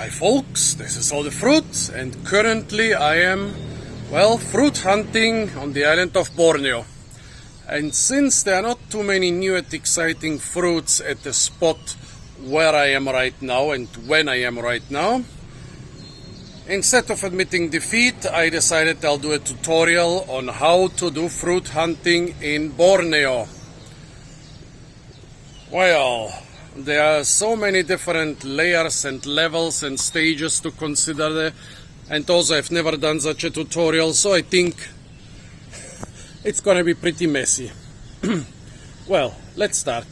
Hi folks, this is all the fruit, and currently I am, well, fruit hunting on the island of Borneo. And since there are not too many new and exciting fruits at the spot where I am right now and when I am right now, instead of admitting defeat, I decided I'll do a tutorial on how to do fruit hunting in Borneo. Well, there are so many different layers and levels and stages to consider there, and also I've never done such a tutorial, so I think it's gonna be pretty messy. Well, let's start.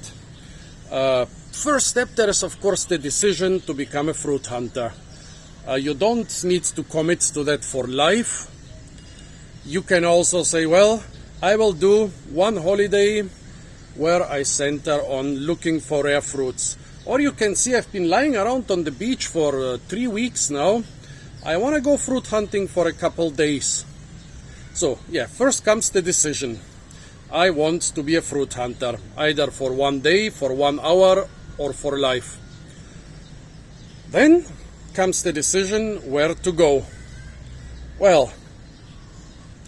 First step, there is of course the decision to become a fruit hunter. You don't need to commit to that for life. You can also say, well, I will do one holiday where I center on looking for rare fruits. Or you can see I've been lying around on the beach for 3 weeks now. I want to go fruit hunting for a couple days. So yeah, first comes the decision. I want to be a fruit hunter, either for 1 day, for 1 hour, or for life. Then comes the decision where to go. Well,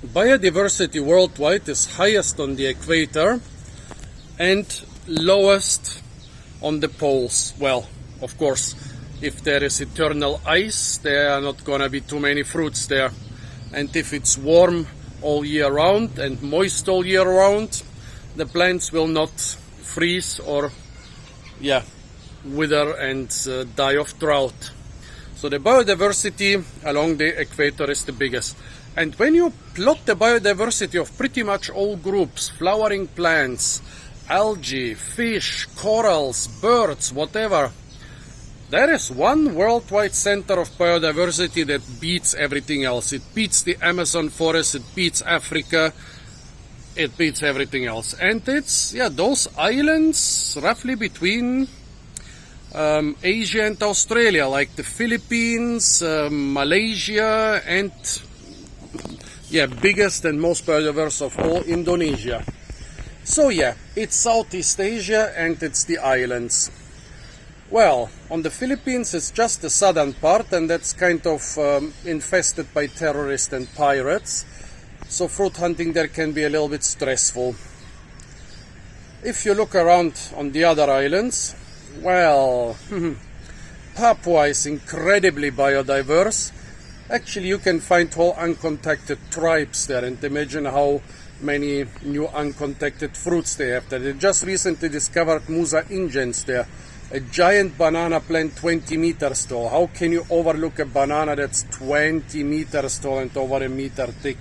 biodiversity worldwide is highest on the equator and lowest on the poles. Well, of course, if there is eternal ice, there are not gonna be too many fruits there. And if it's warm all year round and moist all year round, the plants will not freeze or wither and die of drought. So the biodiversity along the equator is the biggest. And when you plot the biodiversity of pretty much all groups, flowering plants, algae, fish, corals, birds, whatever, there is one worldwide center of biodiversity that beats everything else. It beats the Amazon forest, it beats Africa, it beats everything else. And it's, those islands roughly between Asia and Australia, like the Philippines, Malaysia, and biggest and most biodiverse of all, Indonesia. So it's Southeast Asia and it's the islands. Well, on the Philippines it's just the southern part, and that's kind of infested by terrorists and pirates. So fruit hunting there can be a little bit stressful. If you look around on the other islands, well, Papua is incredibly biodiverse. Actually, you can find whole uncontacted tribes there, and imagine how many new uncontacted fruits they have there. They just recently discovered Musa ingens there, a giant banana plant 20 meters tall. How can you overlook a banana that's 20 meters tall and over a meter thick?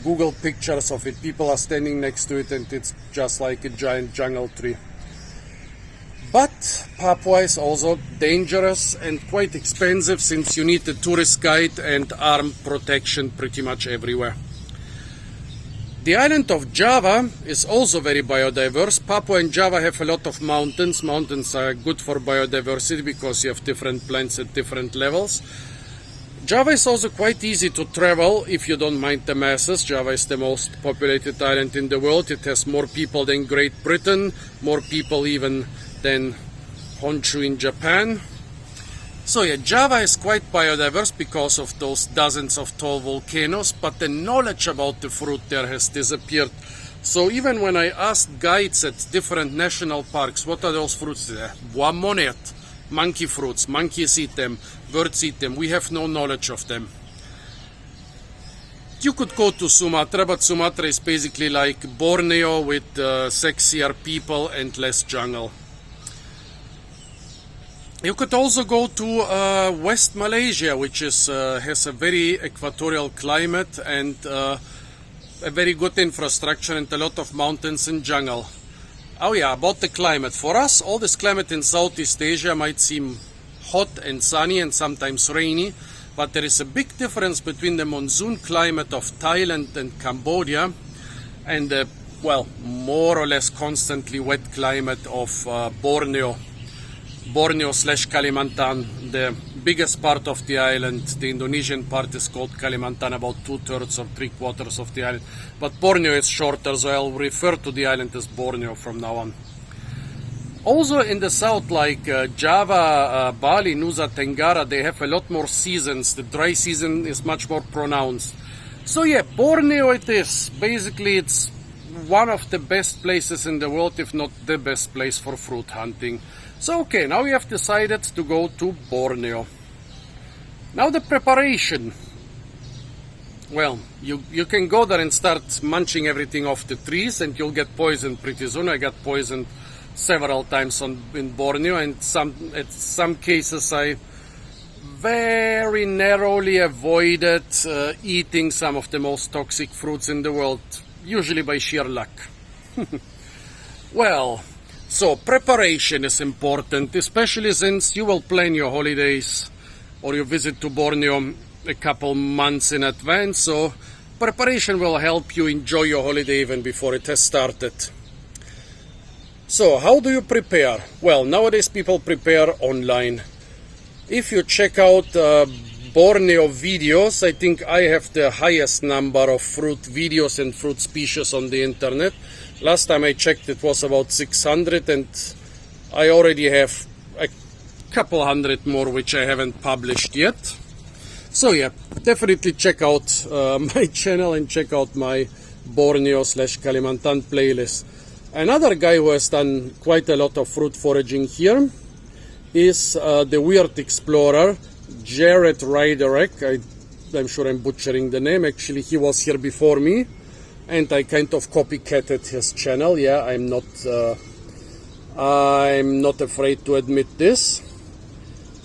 Google pictures of it. People are standing next to it and it's just like a giant jungle tree. But Papua is also dangerous and quite expensive, since you need a tourist guide and armed protection pretty much everywhere. The island of Java is also very biodiverse. Papua and Java have a lot of mountains. Mountains are good for biodiversity because you have different plants at different levels. Java is also quite easy to travel if you don't mind the masses. Java is the most populated island in the world. It has more people than Great Britain, more people even than Honshu in Japan. So Java is quite biodiverse because of those dozens of tall volcanoes, but the knowledge about the fruit there has disappeared. So even when I asked guides at different national parks, what are those fruits there? Bois monet, monkey fruits, monkeys eat them, birds eat them, we have no knowledge of them. You could go to Sumatra, but Sumatra is basically like Borneo with sexier people and less jungle. You could also go to West Malaysia, which is has a very equatorial climate and a very good infrastructure and a lot of mountains and jungle. About the climate. For us, all this climate in Southeast Asia might seem hot and sunny and sometimes rainy, but there is a big difference between the monsoon climate of Thailand and Cambodia and the, more or less constantly wet climate of Borneo / Kalimantan. The biggest part of the island, the Indonesian part, is called Kalimantan, about 2/3 or 3/4 of the island. But Borneo is shorter, so I'll refer to the island as Borneo from now on. Also in the south, like Java, Bali, Nusa Tenggara, they have a lot more seasons. The dry season is much more pronounced. So yeah, Borneo it is. Basically, it's one of the best places in the world, if not the best place for fruit hunting. So okay, now we have decided to go to Borneo. Now the preparation. Well, you can go there and start munching everything off the trees and you'll get poisoned pretty soon. I got poisoned several times in Borneo, and in some cases I very narrowly avoided eating some of the most toxic fruits in the world, usually by sheer luck. Well, so preparation is important, especially since you will plan your holidays or your visit to Borneo a couple months in advance, so preparation will help you enjoy your holiday even before it has started. So how do you prepare? Well, nowadays people prepare online. If you check out Borneo videos, I think I have the highest number of fruit videos and fruit species on the internet. Last time I checked it was about 600, and I already have a couple hundred more which I haven't published yet. So yeah, definitely check out my channel and check out my Borneo/Kalimantan playlist. Another guy who has done quite a lot of fruit foraging here is the weird explorer, Jared Ryderek. I'm sure I'm butchering the name. Actually, he was here before me, and I kind of copycatted his channel. Yeah, I'm not afraid to admit this.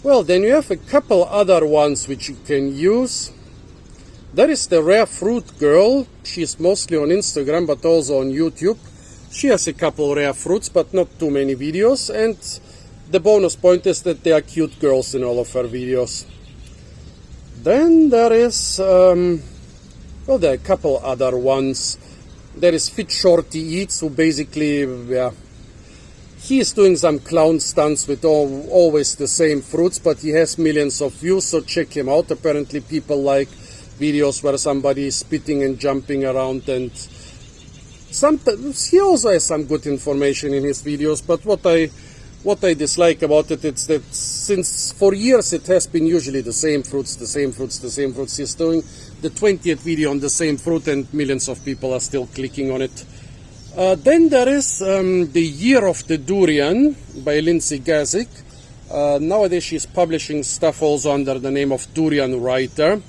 Well, then you have a couple other ones which you can use. There is the Rare Fruit Girl. She's mostly on Instagram, but also on YouTube. She has a couple rare fruits, but not too many videos, and the bonus point is that there are cute girls in all of her videos. Then there is, well, there are a couple other ones. There is Fit Shorty Eats, who basically, yeah, he is doing some clown stunts with always the same fruits, but he has millions of views, so check him out. Apparently people like videos where somebody is spitting and jumping around, and sometimes he also has some good information in his videos. But what I dislike about it is that since for years it has been usually the same fruits. He's doing the 20th video on the same fruit and millions of people are still clicking on it. Then there is The Year of the Durian by Lindsay Gazik. Nowadays she's publishing stuff also under the name of Durian Writer.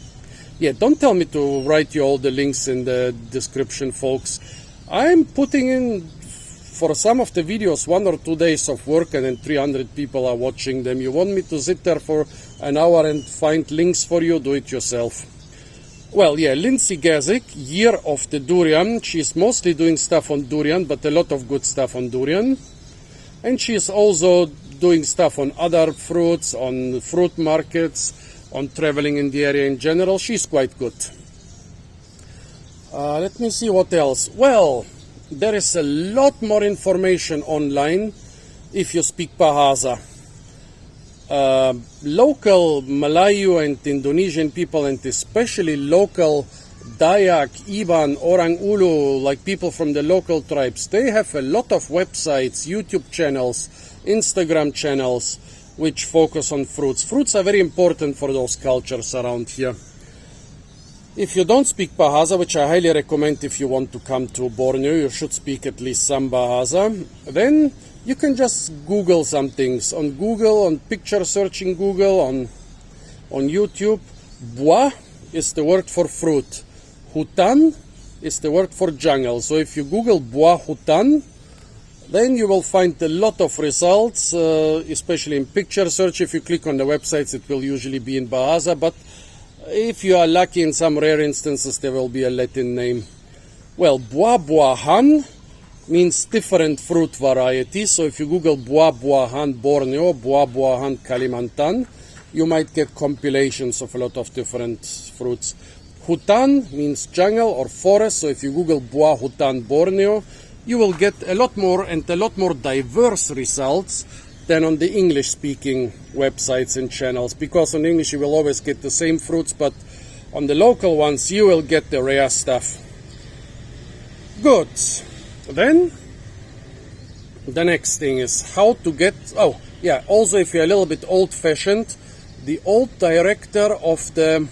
Yeah, don't tell me to write you all the links in the description, folks. I'm putting in, for some of the videos, 1 or 2 days of work, and then 300 people are watching them. You want me to sit there for an hour and find links for you? Do it yourself. Well, yeah, Lindsay Gazik, Year of the Durian. She's mostly doing stuff on durian, but a lot of good stuff on durian. And she's also doing stuff on other fruits, on fruit markets, on traveling in the area in general. She's quite good. Let me see what else. Well, there is a lot more information online if you speak Bahasa. Local Malayu and Indonesian people, and especially local Dayak, Iban, Orang Ulu, like people from the local tribes, they have a lot of websites, YouTube channels, Instagram channels, which focus on fruits. Fruits are very important for those cultures around here. If you don't speak Bahasa, which I highly recommend if you want to come to Borneo, you should speak at least some Bahasa, then you can just Google some things. On Google, on picture searching Google, on YouTube, buah is the word for fruit. Hutan is the word for jungle. So if you Google buah hutan, then you will find a lot of results, especially in picture search. If you click on the websites, it will usually be in Bahasa, but if you are lucky, in some rare instances, there will be a Latin name. Well, buah-buahan means different fruit varieties. So if you Google buah-buahan Borneo, buah-buahan Kalimantan, you might get compilations of a lot of different fruits. Hutan means jungle or forest. So if you Google buah-hutan Borneo, you will get a lot more and a lot more diverse results than on the English-speaking websites and channels, because on English you will always get the same fruits, but on the local ones you will get the rare stuff. Good. Then the next thing is how to get, oh yeah, also if you're a little bit old-fashioned, the old director of the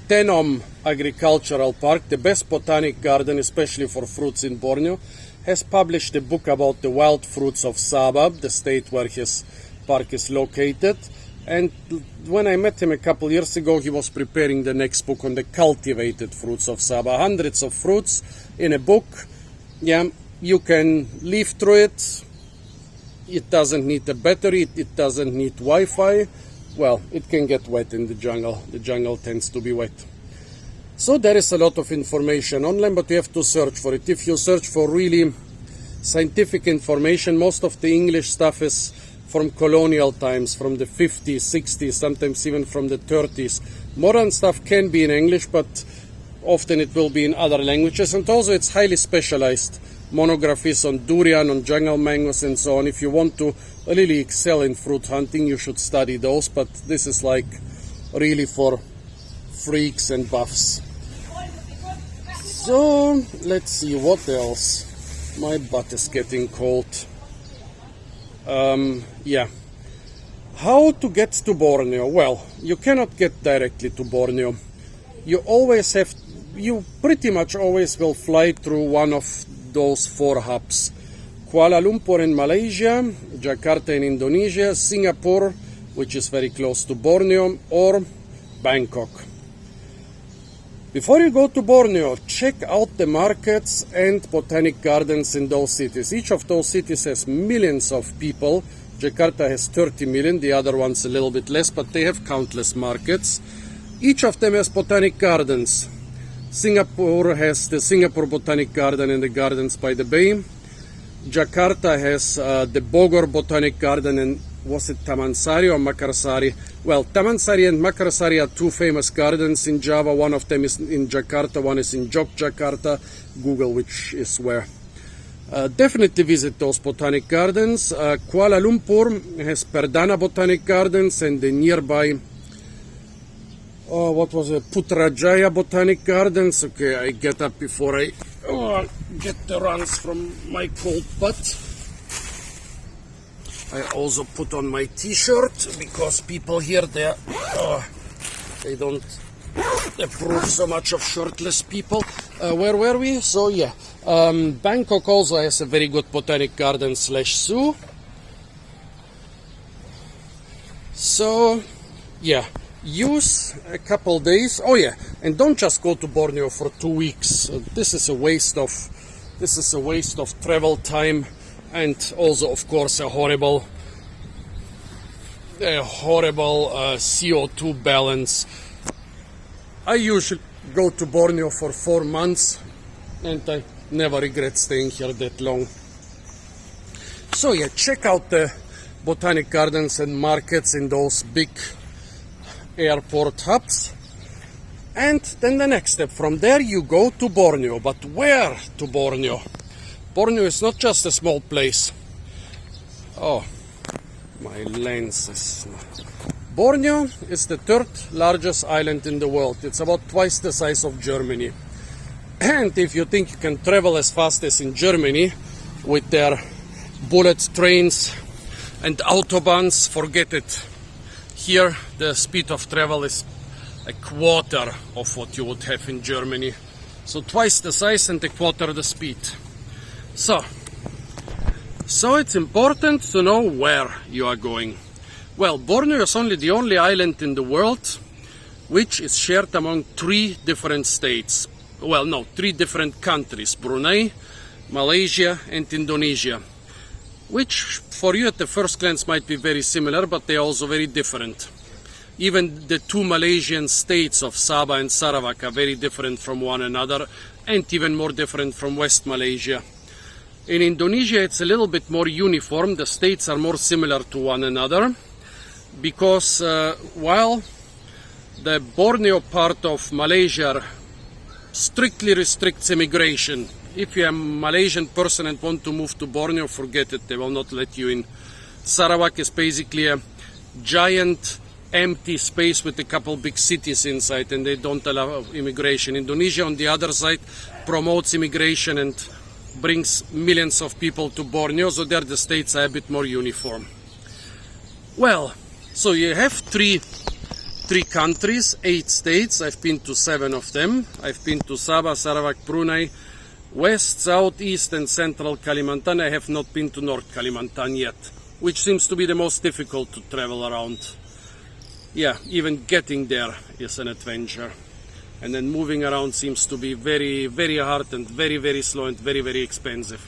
Tenom Agricultural Park, the best botanic garden, especially for fruits in Borneo, has published a book about the wild fruits of Sabah, the state where his park is located. And when I met him a couple years ago, he was preparing the next book on the cultivated fruits of Sabah. Hundreds of fruits in a book. Yeah, you can leaf through it. It doesn't need a battery. It doesn't need Wi-Fi. Well, it can get wet in the jungle. The jungle tends to be wet. So there is a lot of information online, but you have to search for it. If you search for really scientific information, most of the English stuff is from colonial times, from the 50s, 60s, sometimes even from the 30s. Modern stuff can be in English, but often it will be in other languages. And also it's highly specialized monographies on durian, on jungle mangoes and so on. If you want to really excel in fruit hunting, you should study those, but this is like really for freaks and buffs. So let's see what else. My butt is getting cold. Yeah. How to get to Borneo? Well, you cannot get directly to Borneo. You pretty much always will fly through one of those 4 hubs. Kuala Lumpur in Malaysia, Jakarta in Indonesia, Singapore, which is very close to Borneo, or Bangkok. Before you go to Borneo, check out the markets and botanic gardens in those cities. Each of those cities has millions of people. Jakarta has 30 million, the other one's a little bit less, but they have countless markets. Each of them has botanic gardens. Singapore has the Singapore Botanic Garden and the Gardens by the Bay. Jakarta has the Bogor Botanic Garden and was it Taman Sari or Makarsari? Well, Taman Sari and Makarsari are 2 famous gardens in Java. One of them is in Jakarta, one is in Yogyakarta. Google which is where. Definitely visit those botanic gardens. Kuala Lumpur has Perdana Botanic Gardens and the nearby Putrajaya Botanic Gardens. Okay, I get up before I get the runs from my cold butt. I also put on my t-shirt because people here they don't approve so much of shirtless people. Where were we? So yeah, Bangkok also has a very good botanic garden / zoo. So yeah, use a couple days. Oh yeah, and don't just go to Borneo for 2 weeks. This is a waste of travel time, and also of course a horrible CO2 balance. I usually go to Borneo for 4 months and I never regret staying here that long. So yeah, check out the botanic gardens and markets in those big airport hubs. And then the next step, from there you go to Borneo. But where to Borneo? Borneo is not just a small place. Oh, my lens is... Borneo is the 3rd largest island in the world. It's about twice the size of Germany. And if you think you can travel as fast as in Germany with their bullet trains and autobahns, forget it. Here the speed of travel is a quarter of what you would have in Germany. So twice the size and a quarter the speed. So it's important to know where you are going. Well, Borneo is only the only island in the world which is shared among 3 different states. Well, no, 3 different countries: Brunei, Malaysia and Indonesia, which for you at the first glance might be very similar, but they are also very different. Even the 2 Malaysian states of Sabah and Sarawak are very different from one another, and even more different from West Malaysia. In Indonesia it's a little bit more uniform. The states are more similar to one another, because while the Borneo part of Malaysia strictly restricts immigration. If you're a Malaysian person and want to move to Borneo, forget it, they will not let you in. Sarawak is basically a giant empty space with a couple big cities inside, and they don't allow immigration. Indonesia, on the other side, promotes immigration and brings millions of people to Borneo, so there the states are a bit more uniform. Well, so you have three countries, 8 states. I've been to 7 of them. I've been to Sabah, Sarawak, Brunei, West, South, East and Central Kalimantan. I have not been to North Kalimantan yet, which seems to be the most difficult to travel around. Yeah, even getting there is an adventure. And then moving around seems to be very, very hard and very, very slow and very, very expensive.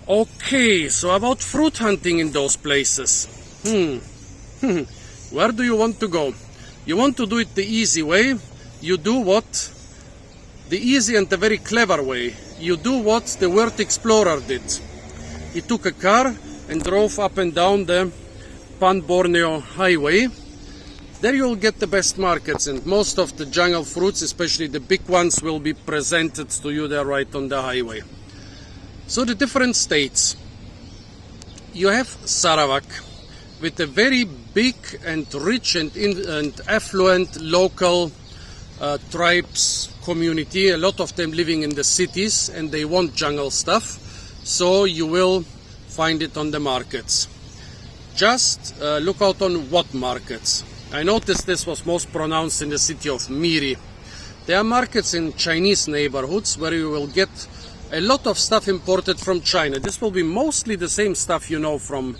Okay, so about fruit hunting in those places. Where do you want to go? You want to do it the easy way. You do what? The easy and the very clever way. You do what the word explorer did. He took a car and drove up and down the Pan-Borneo highway. There you will get the best markets, and most of the jungle fruits, especially the big ones, will be presented to you there right on the highway. So the different states. You have Sarawak, with a very big and rich and affluent local tribes community, a lot of them living in the cities, and they want jungle stuff, so you will find it on the markets. Just look out on what markets. I noticed this was most pronounced in the city of Miri. There are markets in Chinese neighborhoods where you will get a lot of stuff imported from China. This will be mostly the same stuff you know from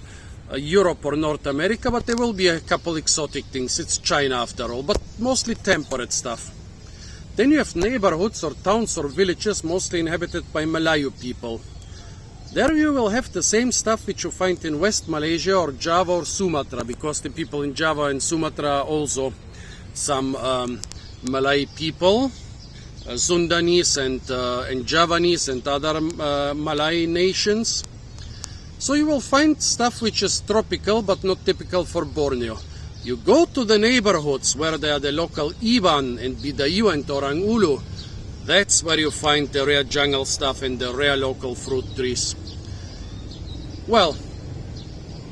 Europe or North America, but there will be a couple exotic things. It's China after all, but mostly temperate stuff. Then you have neighborhoods or towns or villages mostly inhabited by Malayu people. There you will have the same stuff which you find in West Malaysia or Java or Sumatra, because the people in Java and Sumatra are also some Malay people, Sundanese and Javanese and other Malay nations. So you will find stuff which is tropical but not typical for Borneo. You go to the neighborhoods where there are the local Iban and Bidayu and Orang Ulu. That's where you find the rare jungle stuff and the rare local fruit trees. Well,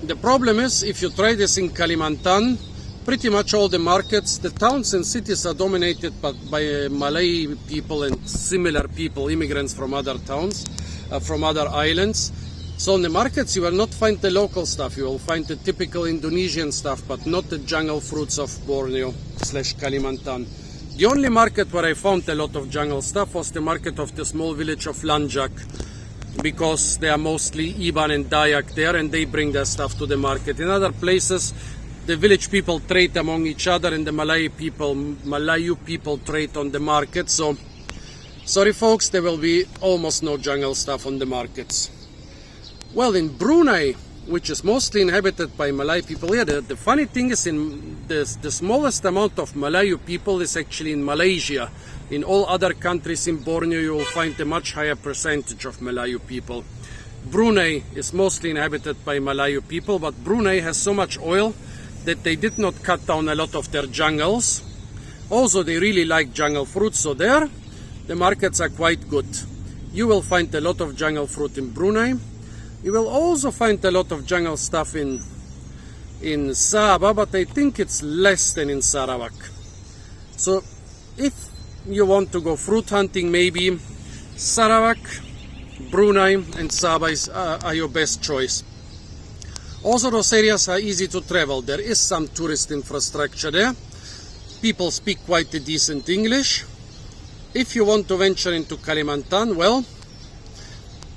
the problem is if you try this in Kalimantan, pretty much all the markets, the towns and cities are dominated by Malay people and similar people, immigrants from other towns, from other islands. So in the markets you will not find the local stuff, you will find the typical Indonesian stuff, but not the jungle fruits of Borneo / Kalimantan. The only market where I found a lot of jungle stuff was the market of the small village of Lanjak, because they are mostly Iban and Dayak there and they bring their stuff to the market. In other places the village people trade among each other and the Malayu people trade on the market. So sorry folks, there will be almost no jungle stuff on the markets. Well, in Brunei, which is mostly inhabited by Malay people, yeah, the funny thing is in the smallest amount of Malayu people is actually in Malaysia. In all other countries in Borneo you will find a much higher percentage of Malayu people. Brunei is mostly inhabited by Malayu people, but Brunei has so much oil that they did not cut down a lot of their jungles. Also they really like jungle fruit, so there the markets are quite good. You will find a lot of jungle fruit in Brunei. You will also find a lot of jungle stuff in Sabah, but I think it's less than in Sarawak. So if you want to go fruit hunting, maybe Sarawak, Brunei and Sabah are your best choice. Also those areas are easy to travel. There is some tourist infrastructure there. People speak quite a decent English. If you want to venture into Kalimantan, well,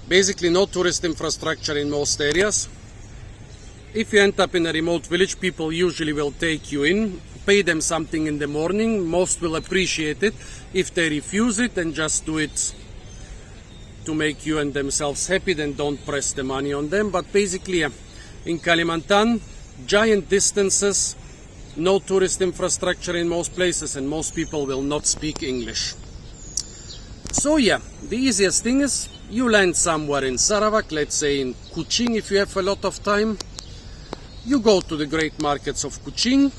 basically no tourist infrastructure in most areas. If you end up in a remote village, people usually will take you in, pay them something in the morning. Most will appreciate it. If they refuse it, then just do it to make you and themselves happy, then don't press the money on them. But basically, in Kalimantan, giant distances, no tourist infrastructure in most places, and most people will not speak English. So yeah, the easiest thing is you land somewhere in Sarawak, let's say in Kuching if you have a lot of time. You go to the great markets of Kuching.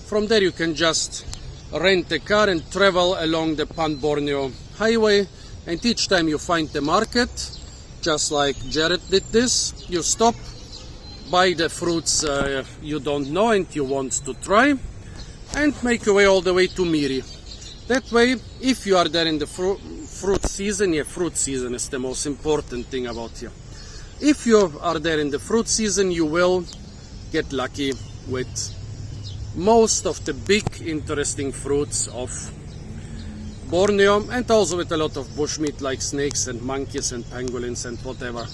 From there you can just rent a car and travel along the Pan-Borneo highway, and each time you find the market, just like Jared did this, you stop, buy the fruits you don't know and you want to try, and make your way all the way to Miri. That way, if you are there in the fruit season, yeah, fruit season is the most important thing about here. If you are there in the fruit season, you will get lucky with most of the big interesting fruits of Borneo, and also with a lot of bushmeat like snakes and monkeys and pangolins and whatever.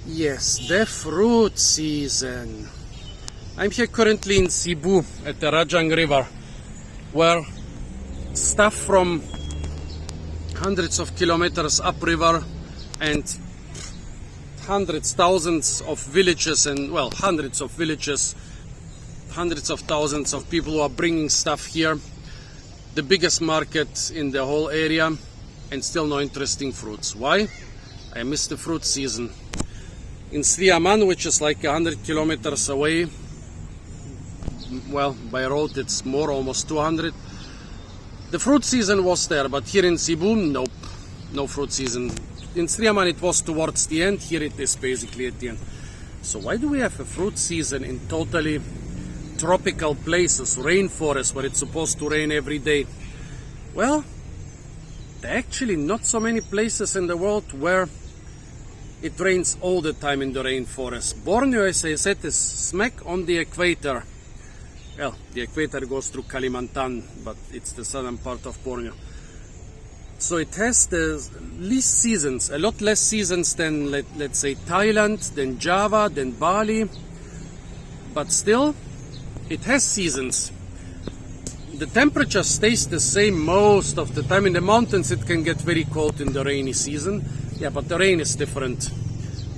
Yes, the fruit season. I'm here currently in Cebu at the Rajang River, where stuff from hundreds of kilometers upriver and hundreds, thousands of villages, and well, hundreds of villages, hundreds of thousands of people who are bringing stuff here. The biggest market in the whole area, and still no interesting fruits. Why? I missed the fruit season. In Sriaman, which is like 100 kilometers away, well, by road it's more, almost 200. The fruit season was there, but here in Cebu, nope, no fruit season. In Sriaman it was towards the end, here it is basically at the end. So why do we have a fruit season in totally tropical places, rainforests, where it's supposed to rain every day? Well, there are actually not so many places in the world where it rains all the time in the rainforest. Borneo, as I said, is smack on the equator. Well, the equator goes through Kalimantan, but it's the southern part of Borneo. So it has the least seasons, a lot less seasons than, let's say, Thailand, than Java, than Bali. But still, it has seasons. The temperature stays the same most of the time. In the mountains it can get very cold in the rainy season. Yeah, but the rain is different.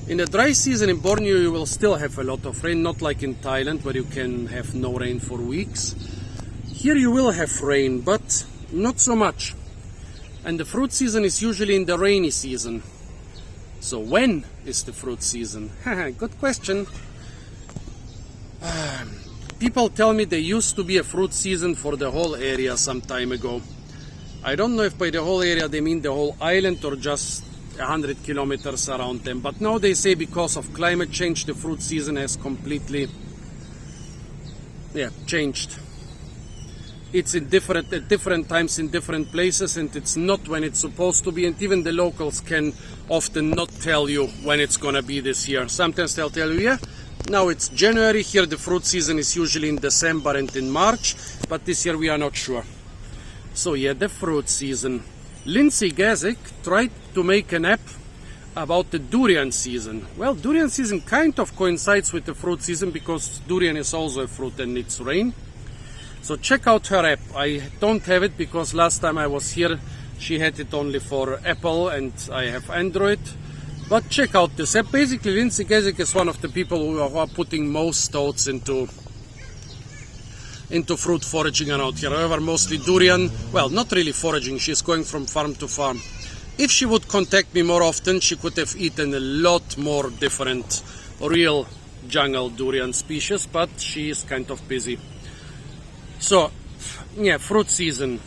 In the dry season in Borneo you will still have a lot of rain, not like in Thailand where you can have no rain for weeks. Here you will have rain, but not so much. And the fruit season is usually in the rainy season. So when is the fruit season? Good question. People tell me there used to be a fruit season for the whole area some time ago. I don't know if by the whole area they mean the whole island or just 100 kilometers around them. But now they say because of climate change the fruit season has completely changed. It's in at different times in different places, and it's not when it's supposed to be, and even the locals can often not tell you when it's gonna be this year. Sometimes they'll tell you, yeah, now it's January, here the fruit season is usually in December and in March, but this year we are not sure. So yeah, the fruit season. Lindsay Gazik tried to make an app about the durian season. Well, durian season kind of coincides with the fruit season because durian is also a fruit and needs rain. So check out her app. I don't have it because last time I was here she had it only for Apple and I have Android. But check out this app. Basically, Lindsay Gazik is one of the people who are putting most thoughts into fruit foraging around here. However, mostly durian. Well, not really foraging. She's going from farm to farm. If she would contact me more often, she could have eaten a lot more different real jungle durian species, but she is kind of busy. So, yeah, fruit season.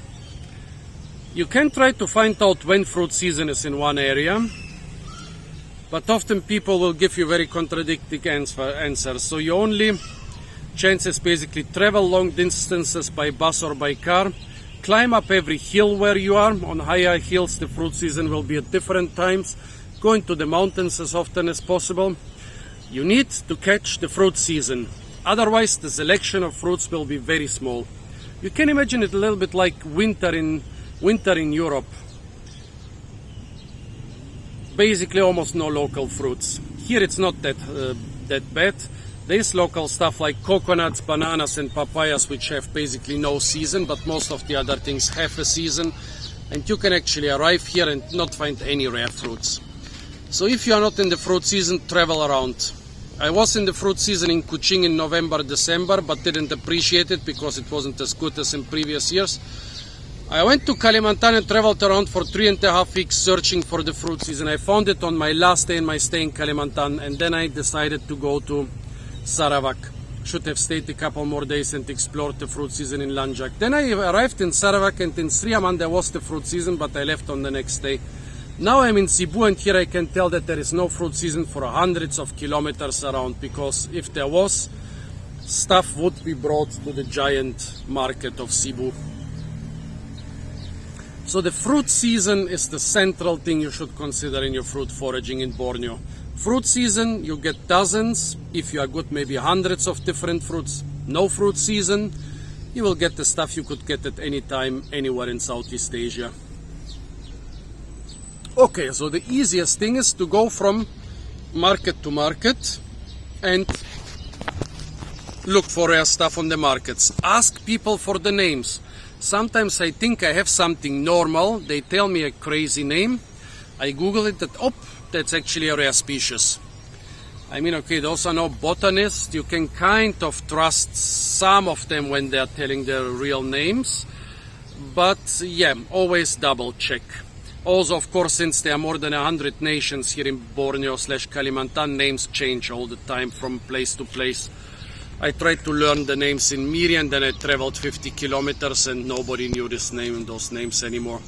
You can try to find out when fruit season is in one area, but often people will give you very contradicting answers. So your only chance is basically travel long distances by bus or by car, climb up every hill where you are. On higher hills the fruit season will be at different times. Go into the mountains as often as possible. You need to catch the fruit season. Otherwise the selection of fruits will be very small. You can imagine it a little bit like winter in Europe. Basically almost no local fruits. Here it's not that bad. There is local stuff like coconuts, bananas and papayas which have basically no season, but most of the other things have a season, and you can actually arrive here and not find any rare fruits. So if you are not in the fruit season, travel around. I was in the fruit season in Kuching in November, December, but didn't appreciate it because it wasn't as good as in previous years. I went to Kalimantan and traveled around for 3.5 weeks searching for the fruit season. I found it on my last day in my stay in Kalimantan, and then I decided to go to Sarawak. Should have stayed a couple more days and explored the fruit season in Lanjak. Then I arrived in Sarawak, and in Sriaman there was the fruit season, but I left on the next day. Now I'm in Cebu, and here I can tell that there is no fruit season for hundreds of kilometers around, because if there was, stuff would be brought to the giant market of Cebu. So the fruit season is the central thing you should consider in your fruit foraging in Borneo. Fruit season, you get dozens. If you are good, maybe hundreds of different fruits. No fruit season, you will get the stuff you could get at any time, anywhere in Southeast Asia. Okay, so the easiest thing is to go from market to market and look for rare stuff on the markets. Ask people for the names. Sometimes I think I have something normal. They tell me a crazy name. I Google it, that's actually a rare species. I mean, okay, those are no botanists. You can kind of trust some of them when they are telling their real names. But yeah, always double check. Also, of course, since there are more than 100 nations here in Borneo/Kalimantan, names change all the time from place to place. I tried to learn the names in Miri, and then I traveled 50 kilometers and nobody knew this name and those names anymore.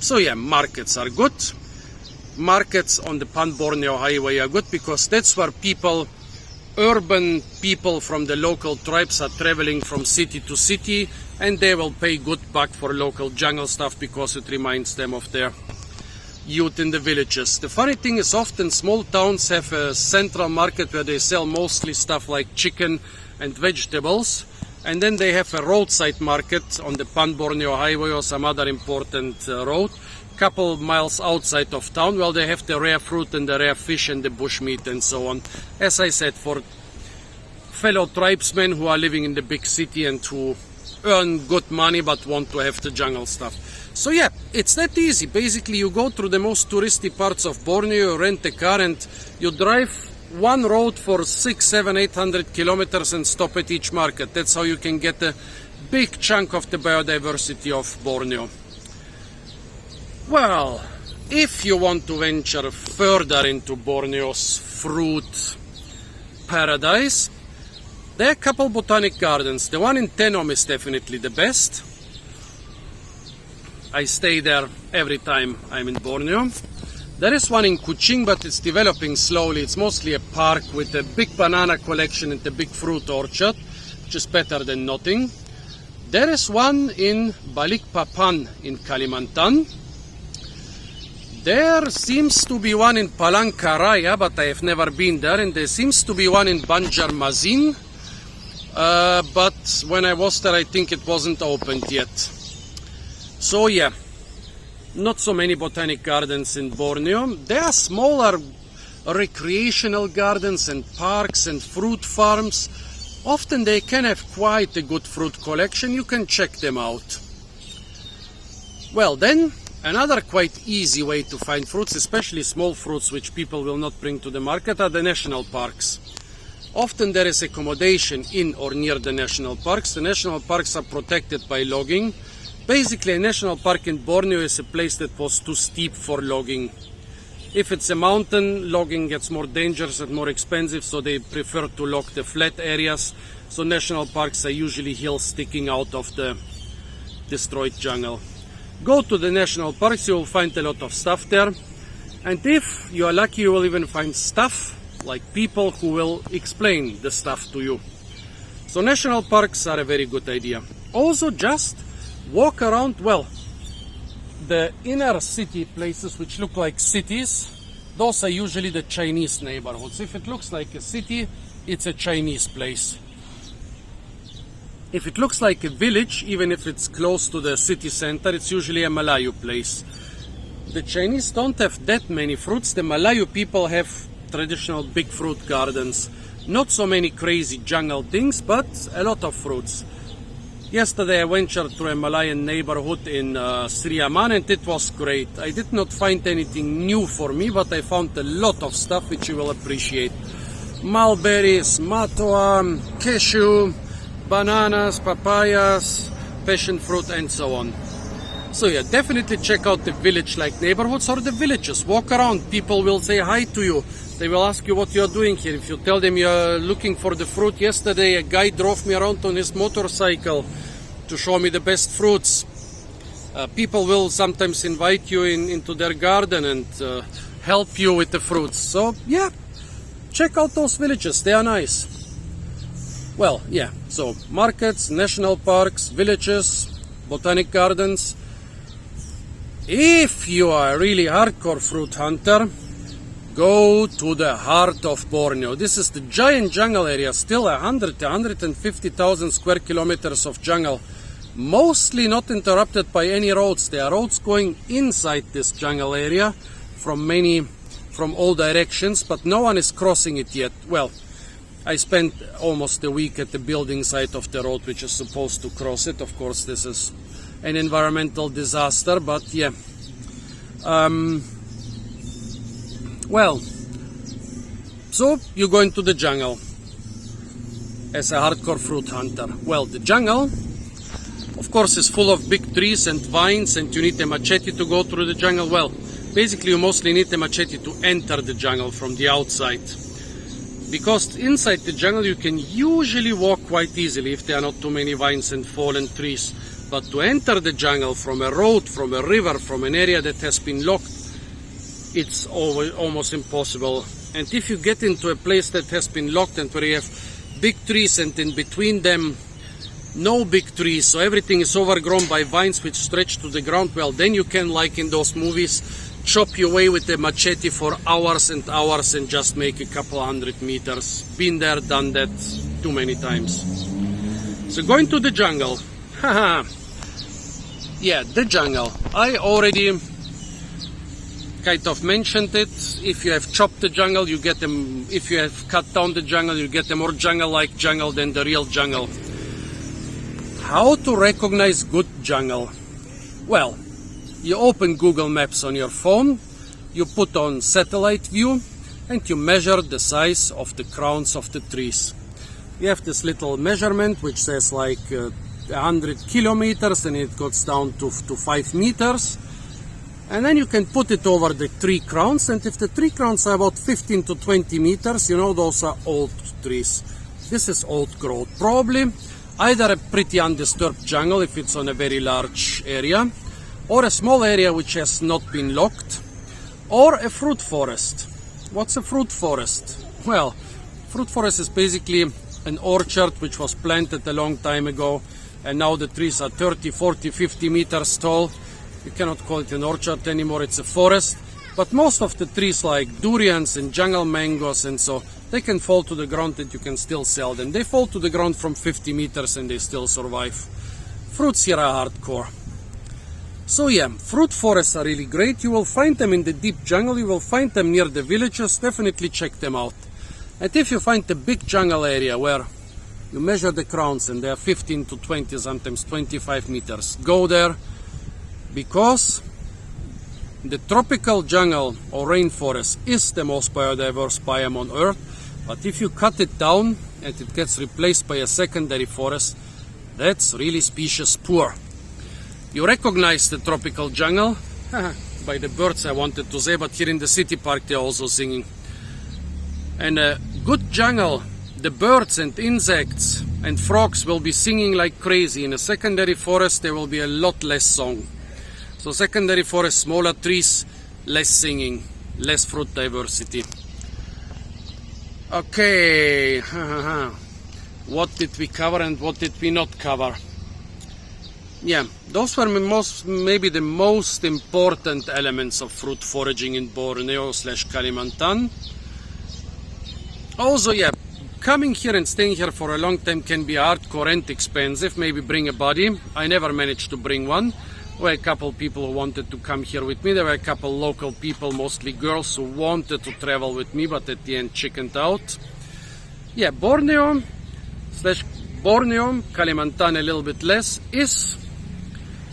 So yeah, markets are good. Markets on the Pan-Borneo Highway are good because that's where urban people from the local tribes are traveling from city to city, and they will pay good buck for local jungle stuff because it reminds them of their youth in the villages. The funny thing is, often small towns have a central market where they sell mostly stuff like chicken and vegetables, and then they have a roadside market on the Pan-Borneo Highway or some other important road, couple miles outside of town. Well, they have the rare fruit and the rare fish and the bushmeat and so on. As I said, for fellow tribesmen who are living in the big city and who earn good money but want to have the jungle stuff. So yeah, it's that easy. Basically, you go through the most touristy parts of Borneo, you rent a car and you drive one road for 600, 700, 800 kilometers and stop at each market. That's how you can get a big chunk of the biodiversity of Borneo. Well, if you want to venture further into Borneo's fruit paradise, there are a couple botanic gardens. The one in Tenom is definitely the best. I stay there every time I'm in Borneo. There is one in Kuching, but it's developing slowly. It's mostly a park with a big banana collection and a big fruit orchard, which is better than nothing. There is one in Balikpapan in Kalimantan. There seems to be one in Palangkaraya, but I have never been there. And there seems to be one in Banjarmasin. But when I was there, I think it wasn't opened yet. So yeah, not so many botanic gardens in Borneo. There are smaller recreational gardens and parks and fruit farms. Often they can have quite a good fruit collection. You can check them out. Well then, another quite easy way to find fruits, especially small fruits which people will not bring to the market, are the national parks. Often there is accommodation in or near the national parks. The national parks are protected by logging. Basically, a national park in Borneo is a place that was too steep for logging. If it's a mountain, logging gets more dangerous and more expensive, so they prefer to log the flat areas. So national parks are usually hills sticking out of the destroyed jungle. Go to the national parks, you will find a lot of stuff there. And if you are lucky, you will even find stuff like people who will explain the stuff to you. So national parks are a very good idea. Also, just walk around, well, the inner city places which look like cities, those are usually the Chinese neighborhoods. If it looks like a city, it's a Chinese place. If it looks like a village, even if it's close to the city center, it's usually a Malayu place. The Chinese don't have that many fruits. The Malayu people have traditional big fruit gardens. Not so many crazy jungle things, but a lot of fruits. Yesterday I ventured through a Malayan neighborhood in Sri Aman and it was great. I did not find anything new for me, but I found a lot of stuff which you will appreciate. Mulberries, matua, cashew, bananas, papayas, passion fruit and so on. So yeah, definitely check out the village-like neighborhoods or the villages. Walk around, people will say hi to you. They will ask you what you are doing here. If you tell them you are looking for the fruit, yesterday a guy drove me around on his motorcycle to show me the best fruits. People will sometimes invite you into their garden and help you with the fruits. So yeah, check out those villages, they are nice. Well, yeah, so markets, national parks, villages, botanic gardens. If you are a really hardcore fruit hunter, go to the heart of Borneo. This is the giant jungle area, still 150,000 square kilometers of jungle, mostly not interrupted by any roads. There are roads going inside this jungle area from all directions, but no one is crossing it yet. Well, I spent almost a week at the building site of the road which is supposed to cross it. Of course, this is an environmental disaster, but yeah. Well, so you go into the jungle as a hardcore fruit hunter. Well, the jungle, of course, is full of big trees and vines, and you need a machete to go through the jungle. Well, basically you mostly need a machete to enter the jungle from the outside, because inside the jungle you can usually walk quite easily if there are not too many vines and fallen trees. But to enter the jungle from a road, from a river, from an area that has been locked, it's almost impossible. And if you get into a place that has been locked and where you have big trees and in between them no big trees, so everything is overgrown by vines which stretch to the ground, well, then you can, like in those movies, chop your way with a machete for hours and hours and just make a couple 100 meters. Been there, done that too many times. So going to the jungle. Haha. Yeah, the jungle. I already kind of mentioned it. If you have chopped the jungle, you get them. If you have cut down the jungle, you get a more jungle-like jungle than the real jungle. How to recognize good jungle? Well, you open Google Maps on your phone, you put on satellite view, and you measure the size of the crowns of the trees. You have this little measurement which says like 100 kilometers, and it goes down to 5 meters. And then you can put it over the tree crowns, and if the tree crowns are about 15 to 20 meters, you know those are old trees. This is old growth. Probably either a pretty undisturbed jungle if it's on a very large area, or a small area which has not been locked, or a fruit forest. What's a fruit forest? Well, fruit forest is basically an orchard which was planted a long time ago, and now the trees are 30, 40, 50 meters tall. You cannot call it an orchard anymore, it's a forest. But most of the trees like durians and jungle mangoes and so, they can fall to the ground and you can still sell them. They fall to the ground from 50 meters and they still survive. Fruits here are hardcore. So yeah, fruit forests are really great. You will find them in the deep jungle, you will find them near the villages, definitely check them out. And if you find the big jungle area where you measure the crowns and they are 15 to 20, sometimes 25 meters, go there, because the tropical jungle or rainforest is the most biodiverse biome on Earth, but if you cut it down and it gets replaced by a secondary forest, that's really species poor. You recognize the tropical jungle by the birds, I wanted to say, but here in the city park they're also singing. And a good jungle, the birds and insects and frogs will be singing like crazy. In a secondary forest there will be a lot less song. So secondary forest, smaller trees, less singing, less fruit diversity. Okay, what did we cover and what did we not cover? Yeah, those were maybe the most important elements of fruit foraging in Borneo / Kalimantan. Also, yeah, coming here and staying here for a long time can be hardcore and expensive. Maybe bring a buddy. I never managed to bring one. There were a couple people who wanted to come here with me. There were a couple local people, mostly girls, who wanted to travel with me, but at the end chickened out. Yeah, Borneo, Kalimantan a little bit less, is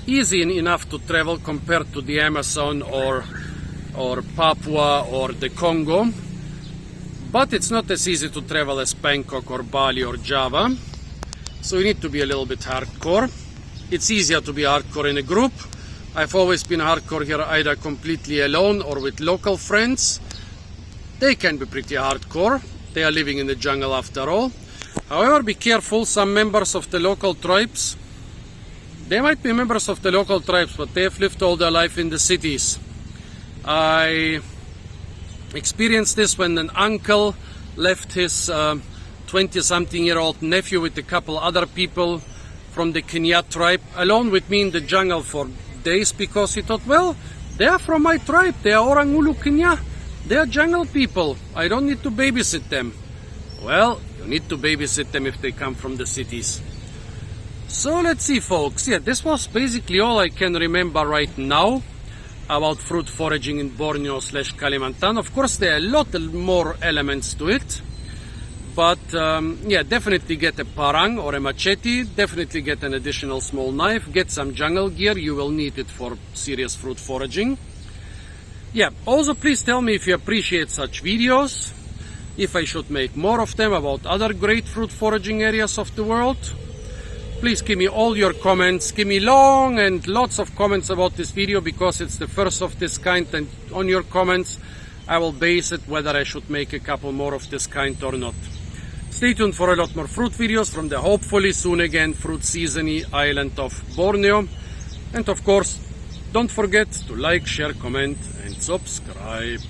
easy enough to travel compared to the Amazon or Papua or the Congo. But it's not as easy to travel as Bangkok or Bali or Java. So you need to be a little bit hardcore. It's easier to be hardcore in a group. I've always been hardcore here either completely alone or with local friends. They can be pretty hardcore. They are living in the jungle after all. However, be careful, some members of the local tribes, they might be members of the local tribes, but they have lived all their life in the cities. I experienced this when an uncle left his 20-something-year-old nephew with a couple other people from the Kenya tribe alone with me in the jungle for days because he thought, well, they are from my tribe, they are Orang Ulu Kenya, they are jungle people, I don't need to babysit them. Well, you need to babysit them if they come from the cities. So let's see, folks. Yeah, this was basically all I can remember right now about fruit foraging in Borneo / Kalimantan. Of course, there are a lot more elements to it. But yeah, definitely get a parang or a machete, definitely get an additional small knife, get some jungle gear, you will need it for serious fruit foraging. Yeah, also please tell me if you appreciate such videos, if I should make more of them about other great fruit foraging areas of the world. Please give me all your comments, give me long and lots of comments about this video because it's the first of this kind, and on your comments I will base it whether I should make a couple more of this kind or not. Stay tuned for a lot more fruit videos from the hopefully soon again fruit seasony island of Borneo. And of course, don't forget to like, share, comment and subscribe.